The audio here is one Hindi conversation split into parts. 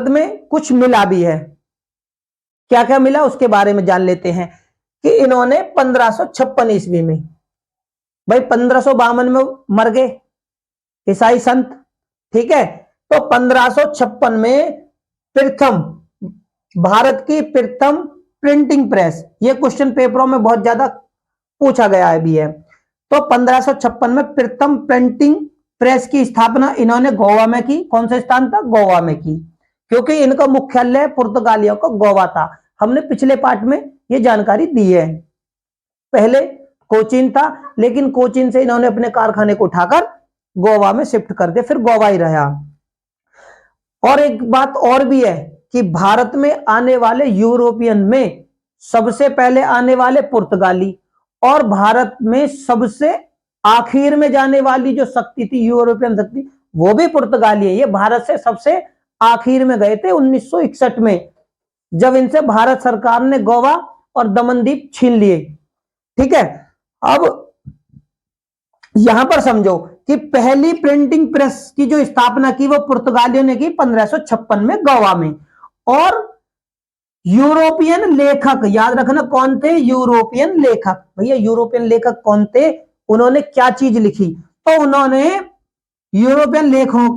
भारत में कुछ मिला भी है। क्या क्या मिला उसके बारे में जान लेते हैं कि इन्होंने 1556 ईस्वी में, भाई 1552 में मर गए ईसाई संत, ठीक है, तो 1556 में प्रथम, भारत की प्रथम प्रिंटिंग प्रेस, ये क्वेश्चन पेपरों में बहुत ज्यादा पूछा गया है भी है। तो 1556 में प्रथम प्रिंटिंग प्रेस की स्थापना इन्होंने गोवा में की। कौन सा स्थान था? गोवा में की, क्योंकि इनका मुख्यालय पुर्तगालियों का गोवा था। हमने पिछले पार्ट में ये जानकारी दी है। पहले कोचीन था, लेकिन कोचीन से इन्होंने अपने कारखाने को उठाकर गोवा में शिफ्ट कर दिया, फिर गोवा ही रहा। और एक बात और भी है कि भारत में आने वाले यूरोपियन में सबसे पहले आने वाले पुर्तगाली, और भारत में सबसे आखिर में जाने वाली जो शक्ति थी, यूरोपियन शक्ति, वो भी पुर्तगाली है। ये भारत से सबसे आखिर में गए थे 1961 में, जब इनसे भारत सरकार ने गोवा और दमनदीप छीन लिए। ठीक है, अब यहां पर समझो कि पहली प्रिंटिंग प्रेस की जो स्थापना की वो पुर्तगालियों ने की 1556 में गोवा में। और यूरोपियन लेखक, याद रखना कौन थे? यूरोपियन लेखक। भैया यूरोपियन लेखक कौन थे? उन्होंने क्या चीज लिखी? तो उन्होंने, यूरोपियन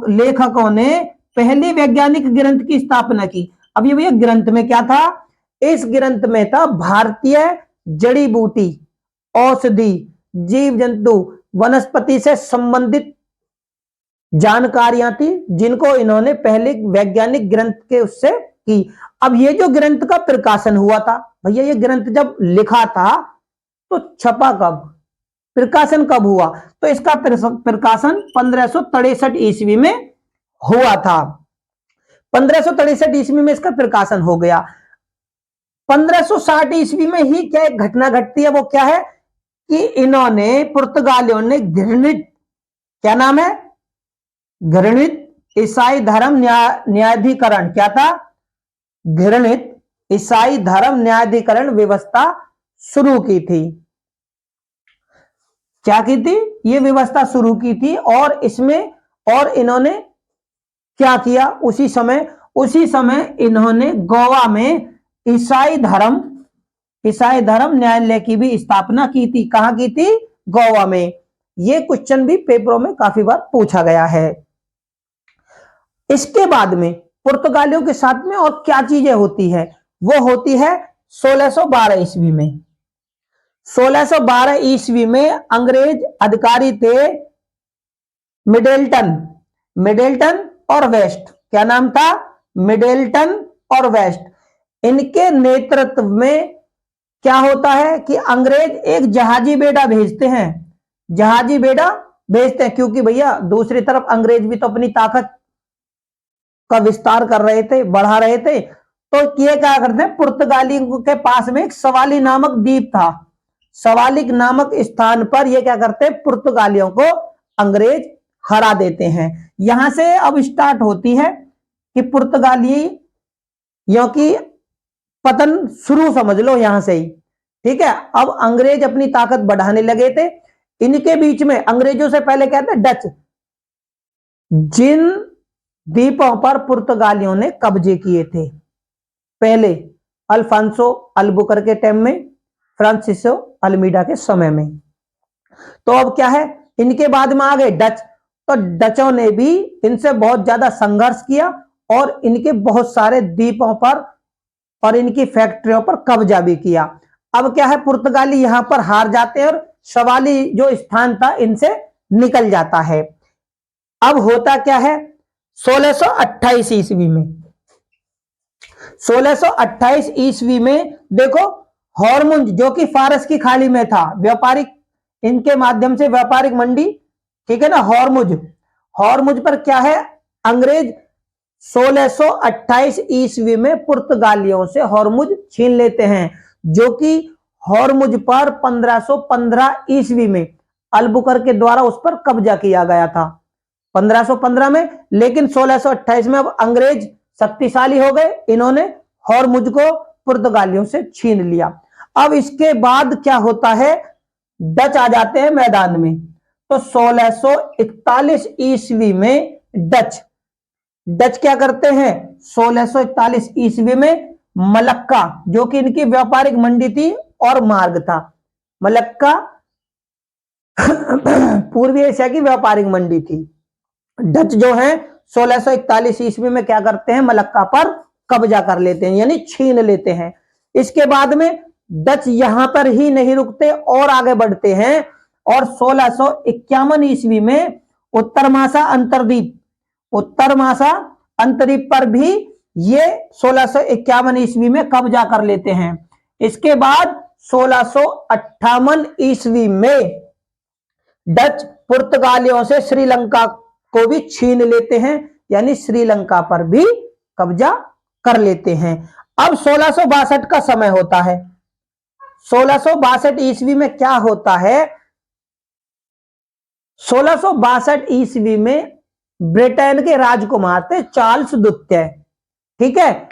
लेखकों ने पहले वैज्ञानिक ग्रंथ की स्थापना की। अब ये भैया ग्रंथ में क्या था? इस ग्रंथ में था भारतीय जड़ी बूटी, औषधि, जीव जंतु, वनस्पति से संबंधित जानकारियां थी, जिनको इन्होंने पहले वैज्ञानिक ग्रंथ के उससे की। अब ये जो ग्रंथ का प्रकाशन हुआ था, भैया ये ग्रंथ जब लिखा था तो छपा कब, प्रकाशन कब हुआ? तो इसका प्रकाशन 1563 ईस्वी में हुआ था। 1563 ईस्वी में इसका प्रकाशन हो गया। 1560 ईस्वी में ही क्या एक घटना घटती है, वो क्या है कि इन्होंने, पुर्तगालियों ने घृणित, क्या नाम है? घृणित ईसाई धर्म न्यायाधिकरण, क्या था? घृणित ईसाई धर्म न्यायाधिकरण व्यवस्था शुरू की थी। क्या की थी? ये व्यवस्था शुरू की थी। और इसमें, और इन्होंने क्या किया? उसी समय इन्होंने गोवा में ईसाई धर्म न्यायालय की भी स्थापना की थी। कहां की थी? गोवा में। यह क्वेश्चन भी पेपरों में काफी बार पूछा गया है। इसके बाद में पुर्तगालियों के साथ में और क्या चीजें होती है? वो होती है 1612 ईस्वी में। 1612 ईस्वी में अंग्रेज अधिकारी थे मिडेल्टन और वेस्ट। क्या नाम था? मिडेल्टन और वेस्ट। इनके नेतृत्व में क्या होता है कि अंग्रेज एक जहाजी बेड़ा भेजते हैं, क्योंकि भैया दूसरी तरफ अंग्रेज भी तो अपनी ताकत का विस्तार कर रहे थे, बढ़ा रहे थे। तो ये क्या करते हैं, पुर्तगालियों के पास में एक सवाली नामक द्वीप था। सवालिक नामक स्थान पर ये क्या करते हैं, पुर्तगालियों को अंग्रेज हरा देते हैं। यहां से अब स्टार्ट होती है कि पुर्तगालियों की पतन शुरू, समझ लो यहां से ही। ठीक है, अब अंग्रेज अपनी ताकत बढ़ाने लगे थे। इनके बीच में अंग्रेजों से पहले क्या थे? डच। जिन द्वीपों पर पुर्तगालियों ने कब्जे किए थे, पहले अल्फांसो अल्बुकर के टाइम में, फ्रांसिसो अल्मीडा के समय में। तो अब क्या है, इनके बाद में आ गए डच। तो डचों ने भी इनसे बहुत ज्यादा संघर्ष किया और इनके बहुत सारे द्वीपों पर और इनकी फैक्ट्रियों पर कब्जा भी किया। अब क्या है, पुर्तगाली यहां पर हार जाते हैं और सवाली जो स्थान था इनसे निकल जाता है। अब होता क्या है, 1628 ईस्वी में, 1628 ईस्वी में देखो, हॉर्मुज जो कि फारस की खाड़ी में था, व्यापारिक, इनके माध्यम से व्यापारिक मंडी, ठीक है ना, हॉर्मुज पर क्या है, अंग्रेज 1628 ईस्वी में पुर्तगालियों से हॉर्मुज छीन लेते हैं, जो कि हॉर्मुज पर 1515 ईस्वी में अल्बुकर के द्वारा उस पर कब्जा किया गया था, 1515 में। लेकिन 1628 में अब अंग्रेज शक्तिशाली हो गए, इन्होंने हॉर्मुज को पुर्तगालियों से छीन लिया। अब इसके बाद क्या होता है, डच आ जाते हैं मैदान में। तो 1641 ईस्वी में डच, डच क्या करते हैं 1641 ईस्वी में मलक्का, जो कि इनकी व्यापारिक मंडी थी और मार्ग था। मलक्का पूर्वी एशिया की व्यापारिक मंडी थी। डच जो है 1641 ईस्वी में क्या करते हैं, मलक्का पर कब्जा कर लेते हैं, यानी छीन लेते हैं। इसके बाद में डच यहां पर ही नहीं रुकते और आगे बढ़ते हैं और 1651 ईस्वी में उत्तरमासा अंतरद्वीप पर भी ये 1651 ईस्वी में कब्जा कर लेते हैं। इसके बाद 1658 ईस्वी में डच पुर्तगालियों से श्रीलंका को भी छीन लेते हैं, यानी श्रीलंका पर भी कब्जा कर लेते हैं। अब 1662 का समय होता है। 1662 ईस्वी में क्या होता है, 1662 ईस्वी में ब्रिटेन के राजकुमार थे चार्ल्स द्वितीय, ठीक है,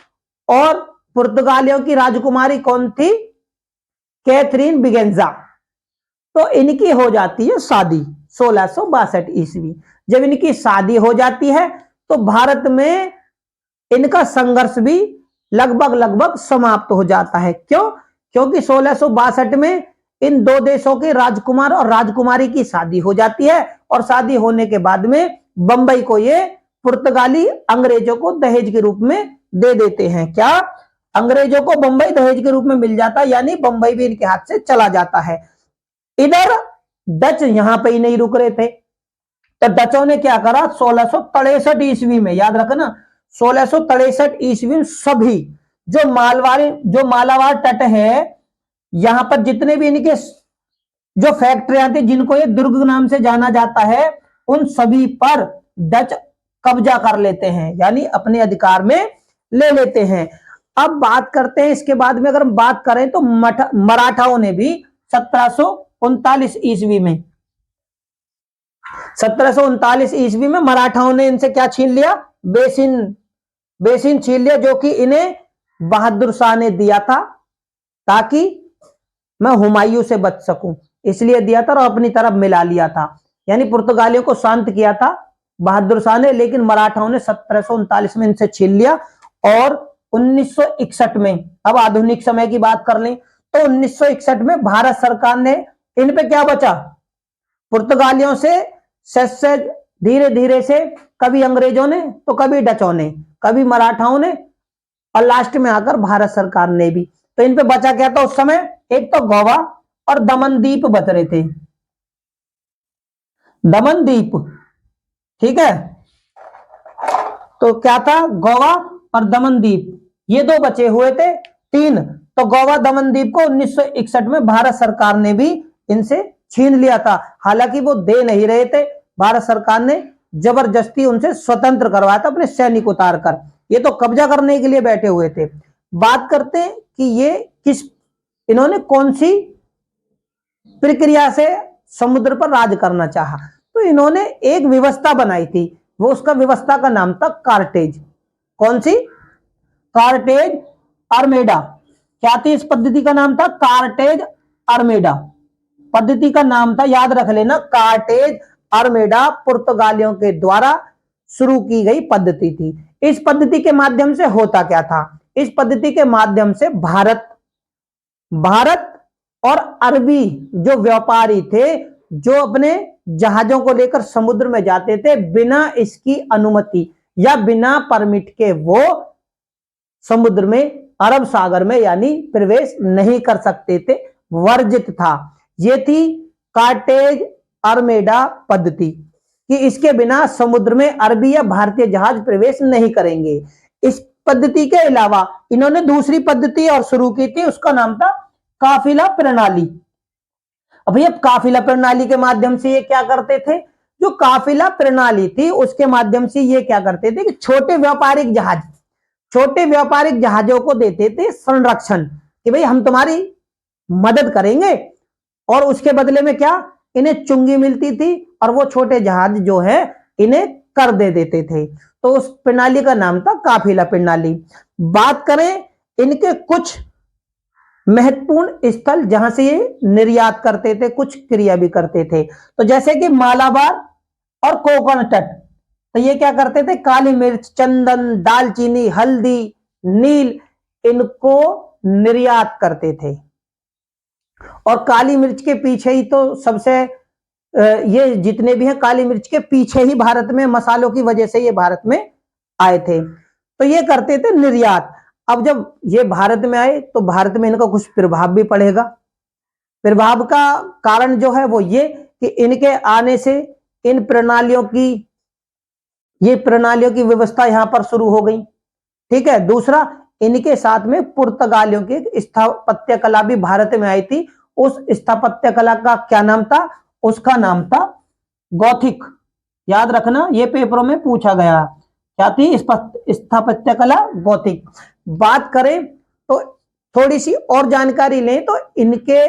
और पुर्तगालियों की राजकुमारी कौन थी, कैथरीन बिगेंजा। तो इनकी हो जाती है शादी 1662 ईस्वी। जब इनकी शादी हो जाती है तो भारत में इनका संघर्ष भी लगभग समाप्त हो जाता है। क्यों? क्योंकि 1662 में इन दो देशों के राजकुमार और राजकुमारी की शादी हो जाती है और शादी होने के बाद में बंबई को ये पुर्तगाली अंग्रेजों को दहेज के रूप में दे देते हैं। क्या? अंग्रेजों को बंबई दहेज के रूप में मिल जाता है, यानी बंबई भी इनके हाथ से चला जाता है। इधर डच यहां पे ही नहीं रुक रहे थे, तो डचों ने क्या करा 1663 ईस्वी में, याद रखना 1663 ईस्वी में सभी जो मालाबार तट है, यहां पर जितने भी इनके जो फैक्ट्रियां थी जिनको ये दुर्ग नाम से जाना जाता है, उन सभी पर डच कब्जा कर लेते हैं, यानी अपने अधिकार में ले लेते हैं। अब बात करते हैं इसके बाद में, अगर हम बात करें तो मराठाओं ने भी 1739 ईस्वी में 1739 ईस्वी में मराठाओं ने इनसे क्या छीन लिया, बेसिन छीन लिया, जो कि इन्हें बहादुर शाह ने दिया था ताकि मैं हुमायूं से बच सकूं, इसलिए दिया था और अपनी तरफ मिला लिया था, यानी पुर्तगालियों को शांत किया था बहादुर शाह ने। लेकिन मराठाओं ने 1739 में इनसे छीन लिया और 1961 में, अब आधुनिक समय की बात कर लें तो 1961 में भारत सरकार ने इन पे क्या बचा, पुर्तगालियों से धीरे धीरे से कभी अंग्रेजों ने तो कभी डचों ने, कभी मराठाओं ने और लास्ट में आकर भारत सरकार ने भी। तो इन पे बचा क्या था उस समय, एक तो गोवा और दमनदीप बच रहे थे, दमनदीप, ठीक है। तो क्या था, गोवा और दमनदीप, ये दो बचे हुए थे, तीन। तो गोवा दमनदीप को 1961 में भारत सरकार ने भी इनसे छीन लिया था। हालांकि वो दे नहीं रहे थे, भारत सरकार ने जबरदस्ती उनसे स्वतंत्र करवाया था अपने सैनिक उतार कर, ये तो कब्जा करने के लिए बैठे हुए थे। बात करते हैं कि ये इन्होंने कौन सी प्रक्रिया से समुद्र पर राज करना चाहा। तो इन्होंने एक व्यवस्था बनाई थी, वो उसका व्यवस्था का नाम था कार्टेज। कौन सी? Cartridge armada. क्या थी इस पद्धति का नाम था? कार्टेज आर्मेडा पद्धति का नाम था, याद रख लेना, कार्टेज आर्मेडा पुर्तगालियों के द्वारा शुरू की गई पद्धति थी। इस पद्धति के माध्यम से होता क्या था, इस पद्धति के माध्यम से भारत और अरबी जो व्यापारी थे, जो अपने जहाजों को लेकर समुद्र में जाते थे, बिना इसकी अनुमति या बिना परमिट के वो समुद्र में, अरब सागर में यानी प्रवेश नहीं कर सकते थे, वर्जित था। ये थी कार्टेज आर्मेडा पद्धति कि इसके बिना समुद्र में अरबी या भारतीय जहाज प्रवेश नहीं करेंगे। इस पद्धति के अलावा इन्होंने दूसरी पद्धति और शुरू की थी, उसका नाम था काफिला प्रणाली। अब भैया काफिला प्रणाली के माध्यम से ये क्या करते थे, जो काफिला प्रणाली थी उसके माध्यम से ये क्या करते थे कि छोटे व्यापारिक जहाजों को देते थे संरक्षण, कि भाई हम तुम्हारी मदद करेंगे और उसके बदले में क्या, इन्हें चुंगी मिलती थी और वो छोटे जहाज जो है इन्हें कर दे देते थे। तो उस प्रणाली का नाम था काफिला प्रणाली। बात करें इनके कुछ महत्वपूर्ण स्थल जहां से ये निर्यात करते थे, कुछ क्रिया भी करते थे, तो जैसे कि मालाबार और कोकण तट, तो ये क्या करते थे, काली मिर्च, चंदन, दालचीनी, हल्दी, नील, इनको निर्यात करते थे। और काली मिर्च के पीछे ही तो सबसे ये जितने भी हैं काली मिर्च के पीछे ही भारत में मसालों की वजह से ये भारत में आए थे। तो ये करते थे निर्यात। अब जब ये भारत में आए तो भारत में इनका कुछ प्रभाव भी पड़ेगा। प्रभाव का कारण जो है वो ये कि इनके आने से इन प्रणालियों की व्यवस्था यहां पर शुरू हो गई। ठीक है। दूसरा, इनके साथ में पुर्तगालियों की स्थापत्य कला भी भारत में आई थी। उस स्थापत्य कला का क्या नाम था? उसका नाम था गॉथिक। याद रखना, ये पेपरों में पूछा गया। क्या थी स्थापत्य कला? गॉथिक। बात करें तो थोड़ी सी और जानकारी लें तो इनके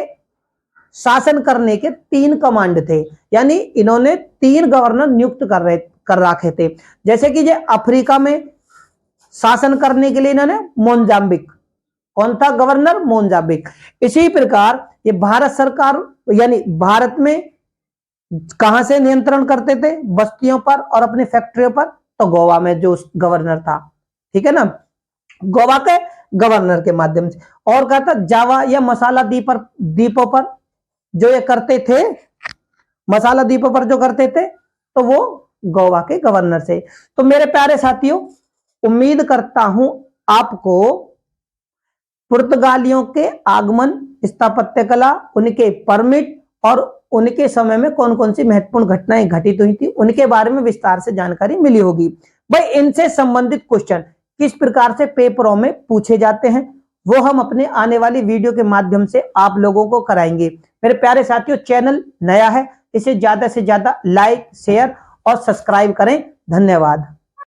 शासन करने के 3 कमांड थे, यानी इन्होंने 3 गवर्नर नियुक्त कर रखे थे। जैसे कि ये अफ्रीका में शासन करने के लिए इन्होंने मोजाम्बिक, कौन था गवर्नर? मोजाम्बिक। इसी प्रकार ये भारत सरकार यानी भारत में कहां से नियंत्रण करते थे? बस्तियों पर और अपनी फैक्ट्रियों पर। तो गोवा में जो गवर्नर था, ठीक है ना, गोवा के गवर्नर के माध्यम से। और कहा था जावा या मसाला द्वीपों पर जो ये करते थे, मसाला द्वीपों पर जो करते थे, तो वो गोवा के गवर्नर से। तो मेरे प्यारे साथियों, उम्मीद करता हूं आपको पुर्तगालियों के आगमन, स्थापत्य कला, उनके परमिट और उनके समय में कौन कौन सी महत्वपूर्ण घटनाएं घटित हुई थी, उनके बारे में विस्तार से जानकारी मिली होगी। भाई, इनसे संबंधित क्वेश्चन किस प्रकार से पेपरों में पूछे जाते हैं वो हम अपने आने वाली वीडियो के माध्यम से आप लोगों को कराएंगे। मेरे प्यारे साथियों, चैनल नया है, इसे ज्यादा से ज्यादा लाइक, शेयर और सब्सक्राइब करें। धन्यवाद।